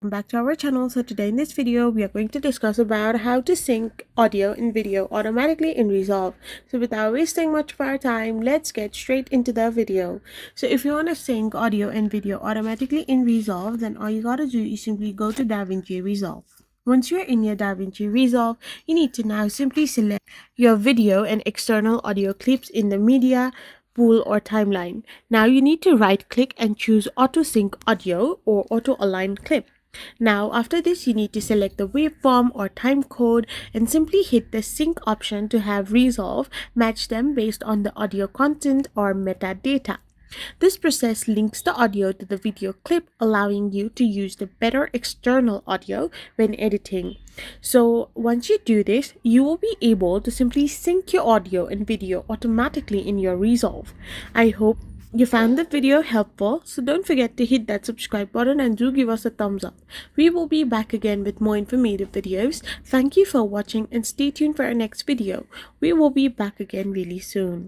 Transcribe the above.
Back to our channel. So today in this video we are going to discuss about how to sync audio and video automatically in Resolve. So without wasting much of our time, let's get straight into the video. So if you want to sync audio and video automatically in Resolve, then all you gotta do is simply go to DaVinci Resolve. Once you're in your DaVinci Resolve, you need to now simply select your video and external audio clips in the media pool or timeline. Now you need to right click and choose auto sync audio or auto align clip. Now after this, you need to select the waveform or time code and simply hit the sync option to have Resolve match them based on the audio content or metadata. This process links the audio to the video clip, allowing you to use the better external audio when editing. So once you do this, you will be able to simply sync your audio and video automatically in your Resolve. I hope you found the video helpful, so don't forget to hit that subscribe button and do give us a thumbs up. We will be back again with more informative videos. Thank you for watching and stay tuned for our next video. We will be back again really soon.